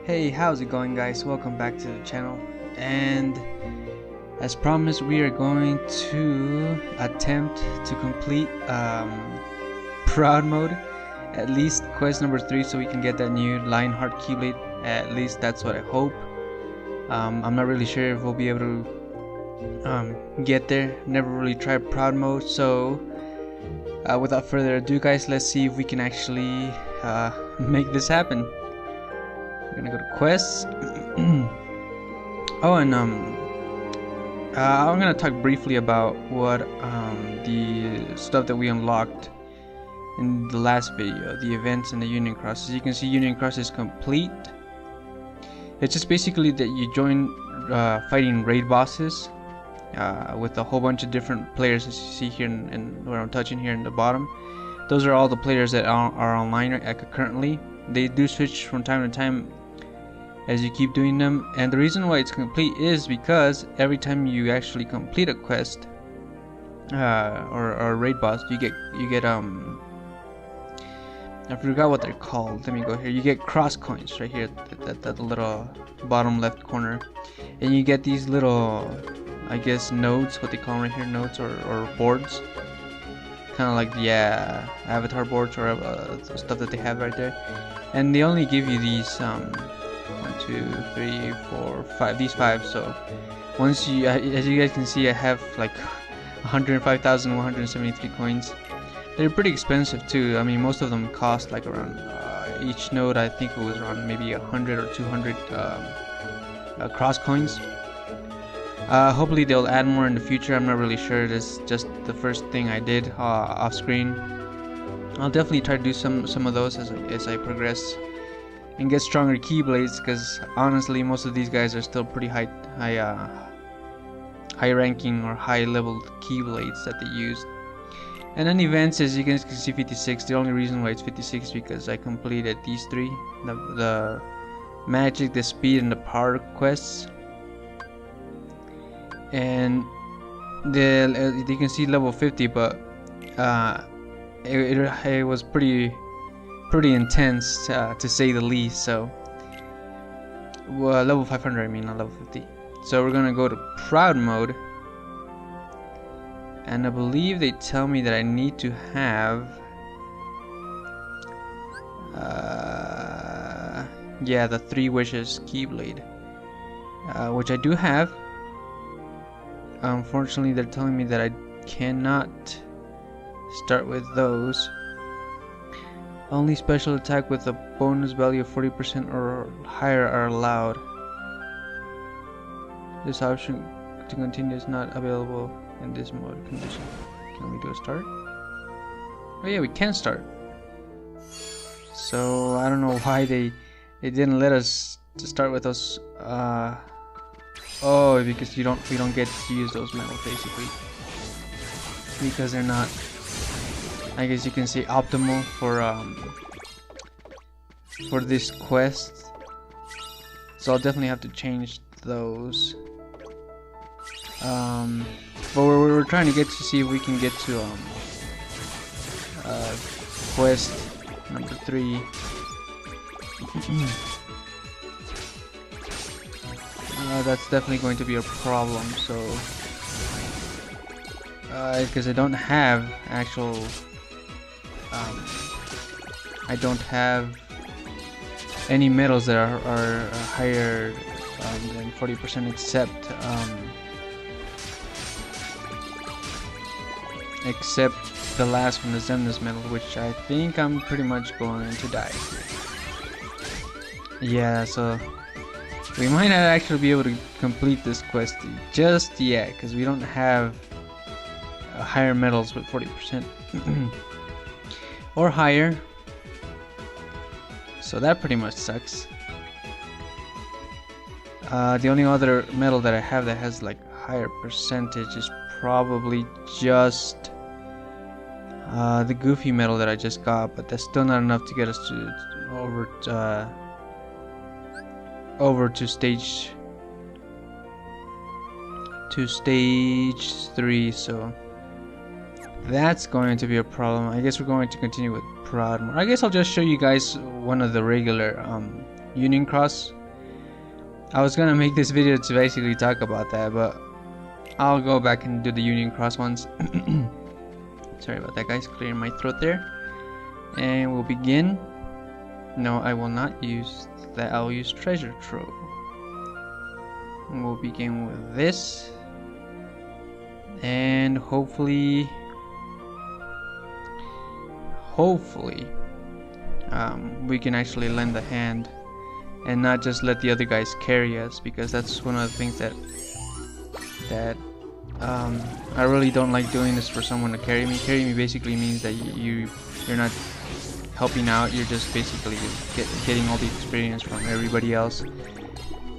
Hey, how's it going, guys? Welcome back to the channel, and as promised, we are going to attempt to complete proud mode, at least quest number 3, so we can get that new Lionheart Keyblade. At least that's what I hope. I'm not really sure if we'll be able to get there. Never really tried proud mode, so without further ado, guys, let's see if we can actually make this happen. We're gonna go to quests. Oh, and I'm gonna talk briefly about what the stuff that we unlocked in the last video, the events and the Union Cross. As you can see, Union Cross is complete. It's just basically that you join fighting raid bosses with a whole bunch of different players, as you see here and where I'm touching here in the bottom. Those are all the players that are online currently. They do switch from time to time as you keep doing them, and the reason why it's complete is because every time you actually complete a quest or a raid boss, you get I forgot what they're called. Let me go here. You get cross coins right here at that little bottom left corner, and you get these little, I guess, nodes, what they call them right here, nodes or boards, kind of like the avatar boards or stuff that they have right there. And they only give you these 1, 2, 3, 4, 5, these 5. So once you, as you guys can see, I have like 105,173 coins. They're pretty expensive too. I mean, most of them cost like around each node, I think it was around maybe 100 or 200 cross coins. Hopefully they'll add more in the future. I'm not really sure. This is just the first thing I did off screen. I'll definitely try to do some of those as I progress and get stronger keyblades, because honestly most of these guys are still pretty high ranking or high level keyblades that they use. And then events, as you can see, 56. The only reason why it's 56 is because I completed these 3, the magic, the speed, and the power quests. And you can see level 50, but it was pretty intense to say the least. So level 500, I mean, not level 50. So we're gonna go to proud mode, and I believe they tell me that I need to have the 3 wishes keyblade, which I do have. Unfortunately, they're telling me that I cannot start with those. Only special attack with a bonus value of 40% or higher are allowed. This option to continue is not available in this mode condition. Can we do a start? Oh yeah, we can start. So I don't know why they didn't let us to start with those. Oh, because we don't get to use those medals basically, because they're not, I guess you can say, optimal for this quest. So I'll definitely have to change those. But we're trying to get to see if we can get to quest number 3. That's definitely going to be a problem. So because I don't have actual I don't have any medals that are higher than 40%, except the last one, the Zemnis medal, which I think I'm pretty much going to die. Yeah, so we might not actually be able to complete this quest just yet, because we don't have higher medals with 40% or higher. So that pretty much sucks. The only other medal that I have that has like higher percentage is probably just the Goofy medal that I just got, but that's still not enough to get us over to stage 3. So that's going to be a problem. I guess we're going to continue with proud mode. I guess I'll just show you guys one of the regular Union Cross I was gonna make this video to basically talk about that, but I'll go back and do the Union Cross ones. Sorry about that, guys. Clearing my throat there. And we'll begin. No, I will not use that. I'll use Treasure Trove. And we'll begin with this. And hopefully, we can actually lend a hand and not just let the other guys carry us, because that's one of the things that I really don't like doing this for someone to carry me. Carry me basically means that you're not helping out. You're just basically getting all the experience from everybody else.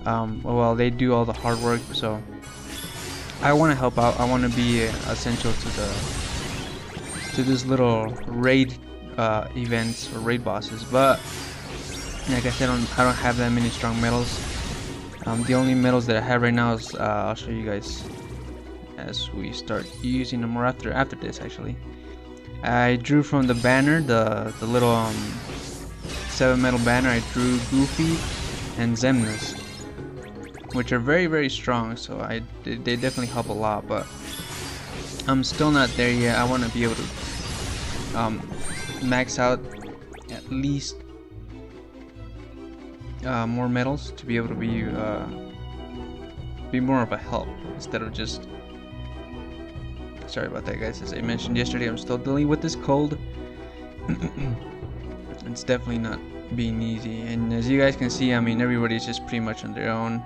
Well, they do all the hard work, so I want to help out. I want to be essential to this little raid events or raid bosses. But like I said, I don't have that many strong medals. The only medals that I have right now is I'll show you guys as we start using them, or after this actually. I drew from the banner, the little 7 metal banner. I drew Goofy and Xemnas, which are very strong, so they definitely help a lot, but I'm still not there yet. I want to be able to max out at least more medals to be able to be more of a help instead of just. Sorry about that, guys. As I mentioned yesterday, I'm still dealing with this cold. It's definitely not being easy, and as you guys can see, I mean, everybody's just pretty much on their own.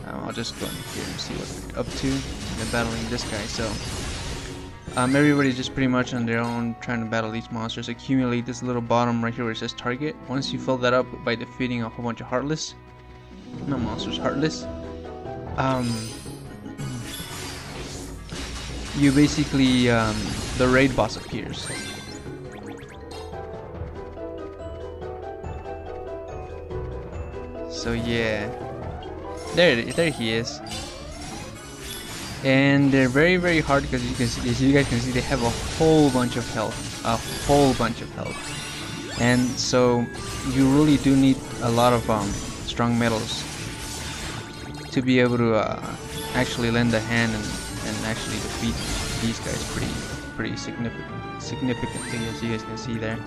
I'll just go in here and see what they're up to. They're battling this guy, so everybody's just pretty much on their own trying to battle these monsters. Accumulate this little bottom right here where it says target. Once you fill that up by defeating a whole bunch of heartless, not monsters, heartless, you basically the raid boss appears. So yeah, there he is. And they're very hard because as you guys can see, they have a whole bunch of health, and so you really do need a lot of strong metals to be able to actually lend a hand and actually defeat these guys pretty significantly, as you guys can see there.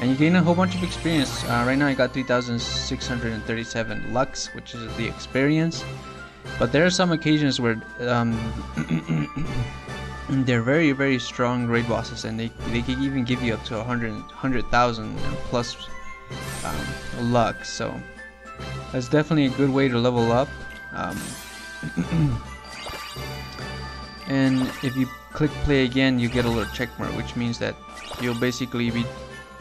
And you gain a whole bunch of experience. Right now I got 3,637 Lux, which is the experience. But there are some occasions where they're very strong raid bosses, and they can even give you up to 100,000 plus Lux. So that's definitely a good way to level up. And if you click play again, you get a little check mark, which means that you'll basically be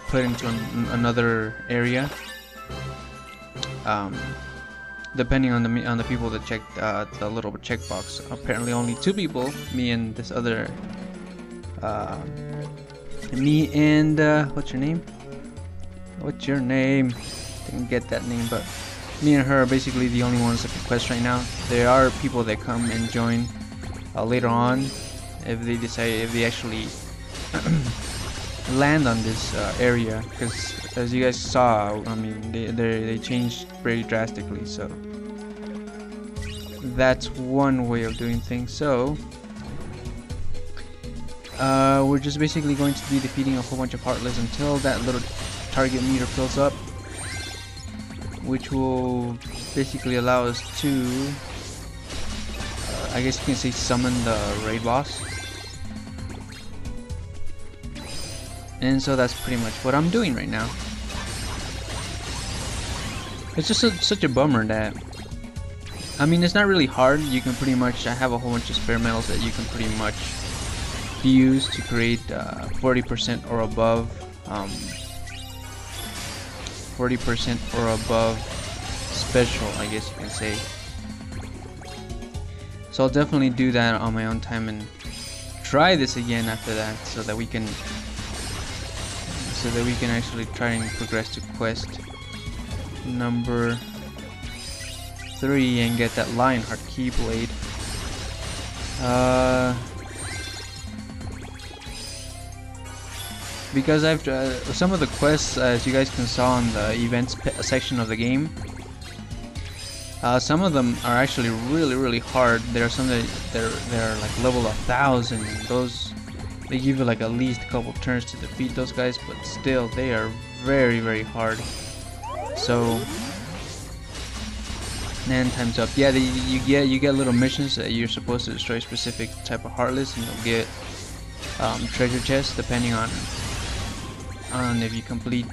put into another area. Depending on the people that checked the little checkbox. Apparently, only 2 people, me and this other, what's your name? What's your name? Didn't get that name, but me and her are basically the only ones that can quest right now. There are people that come and join later on if they actually land on this area, because as you guys saw, I mean, they changed very drastically. So that's one way of doing things. So we're just basically going to be defeating a whole bunch of heartless until that little target meter fills up, which will basically allow us to I guess you can say summon the raid boss. And so that's pretty much what I'm doing right now. It's just such a bummer that, I mean, it's not really hard. You can pretty much, I have a whole bunch of spare metals that you can pretty much use to create 40% or above 40% or above special, I guess you can say. So I'll definitely do that on my own time and try this again after that, so that we can actually try and progress to quest number 3 and get that Lionheart Keyblade. Because I've some of the quests, as you guys can saw in the events section of the game, Some of them are actually really hard. There are some that they're like level 1,000, and those they give you like at least a couple turns to defeat those guys, but still they are very hard. So, and time's up. Yeah, you get little missions that you're supposed to destroy a specific type of heartless, and you'll get treasure chests depending on if you complete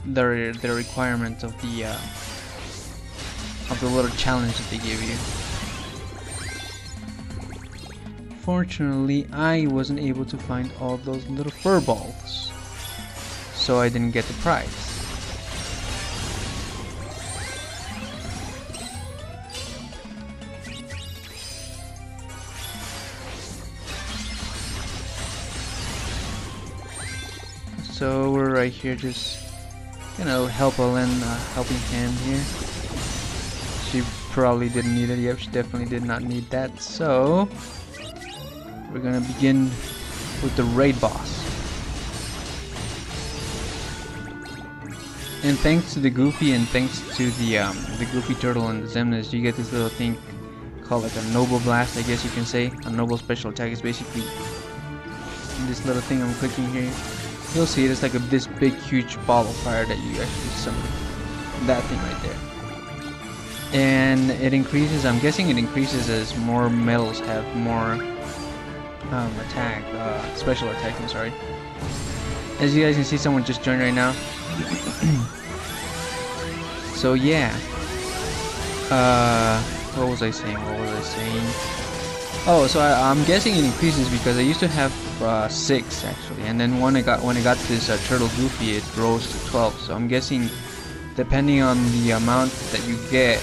the requirement of the little challenge that they give you. Fortunately, I wasn't able to find all those little fur balls, so I didn't get the prize. So we're right here, just helping hand here. She probably didn't need it. Yep, she definitely did not need that. So we're gonna begin with the raid boss. And thanks to the Goofy and thanks to the Goofy Turtle and the Xemnas, you get this little thing called like a Noble Blast, I guess you can say. A Noble Special Attack is basically this little thing I'm clicking here. You'll see it, it's like this big huge ball of fire that you actually summon. That thing right there. And it increases, I'm guessing it increases as more metals have more special attacks, I'm sorry. As you guys can see, someone just joined right now. So yeah. What was I saying? Oh, so I'm guessing it increases because I used to have 6 actually, and then when I got this Turtle Goofy, it rose to 12. So I'm guessing, depending on the amount that you get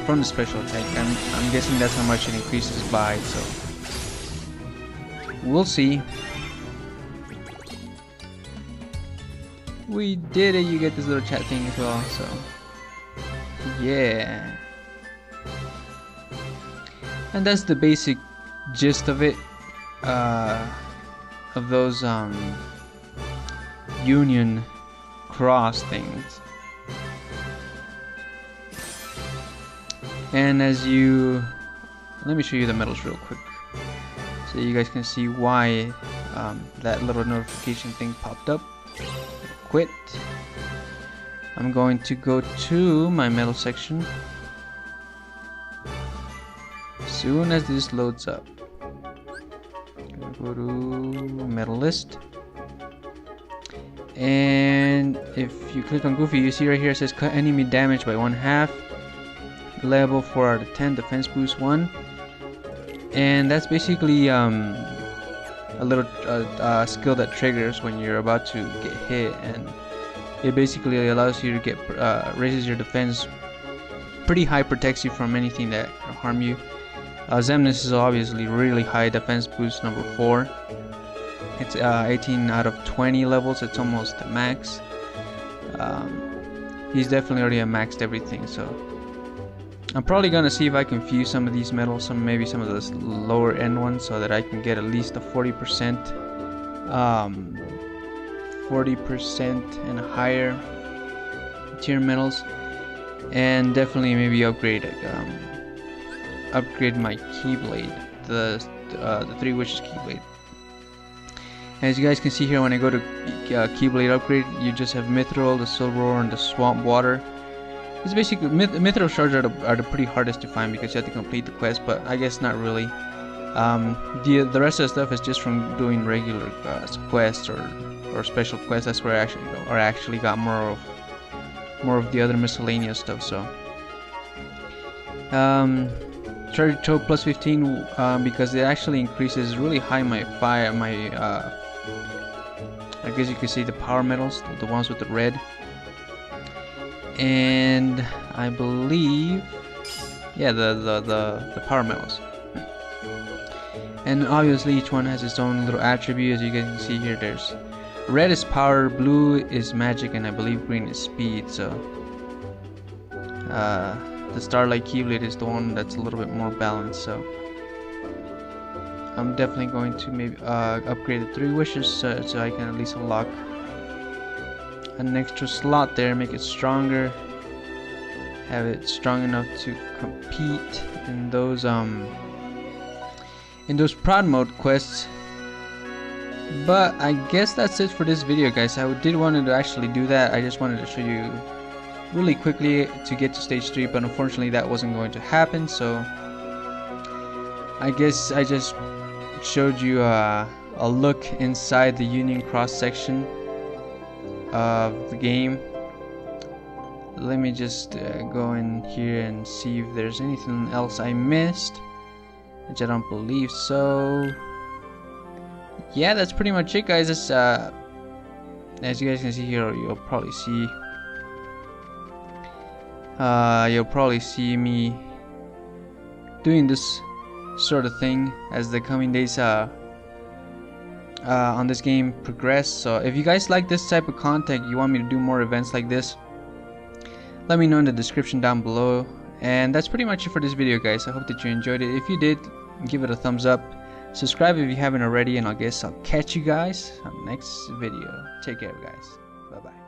from the special attack, I'm guessing that's how much it increases by. So we'll see. We did it. You get this little chat thing as well. So yeah. And that's the basic gist of it, of those Union Cross things. And let me show you the medals real quick, so you guys can see why that little notification thing popped up. Quit. I'm going to go to my medal section. Soon as this loads up, go to medal list, and if you click on Goofy, you see right here it says cut enemy damage by 1/2, level 4 out of 10, defense boost 1, and that's basically a little skill that triggers when you're about to get hit, and it basically allows you to get raises your defense pretty high, protects you from anything that can harm you. Xemnas is obviously really high, defense boost number 4. It's 18 out of 20 levels, it's almost the max. He's definitely already maxed everything, so I'm probably gonna see if I can fuse some of these medals, maybe some of those lower end ones, so that I can get at least a 40% and higher tier medals, and definitely maybe upgrade my Keyblade, the 3 Wishes Keyblade. As you guys can see here, when I go to Keyblade upgrade, you just have Mithril, the Silver Ore, and the Swamp Water. It's basically Mithril shards are the pretty hardest to find because you have to complete the quest, but I guess not really. The rest of the stuff is just from doing regular quests or special quests. That's where I actually got more of the other miscellaneous stuff. So Treasure Choke plus 15 because it actually increases really high my fire, I guess you could say the power metals, the ones with the red, and I believe, yeah, the power metals. And obviously each one has its own little attribute. As you guys can see here, there's red is power, blue is magic, and I believe green is speed. So the Starlight Keyblade is the one that's a little bit more balanced. So I'm definitely going to maybe upgrade the 3 wishes so I can at least unlock an extra slot there, make it stronger, have it strong enough to compete in those prod mode quests. But I guess that's it for this video, guys. I did want to actually do that. I just wanted to show you really quickly to get to stage 3, but unfortunately that wasn't going to happen, so I guess I just showed you a look inside the Union Cross section of the game. Let me just go in here and see if there's anything else I missed, which I don't believe so. Yeah, that's pretty much it, guys. It's, as you guys can see here, you'll probably see me doing this sort of thing as the coming days on this game progress. So if you guys like this type of content, you want me to do more events like this, let me know in the description down below. And that's pretty much it for this video, guys. I hope that you enjoyed it. If you did, give it a thumbs up, subscribe if you haven't already, and I guess I'll catch you guys on the next video. Take care, guys. Bye bye.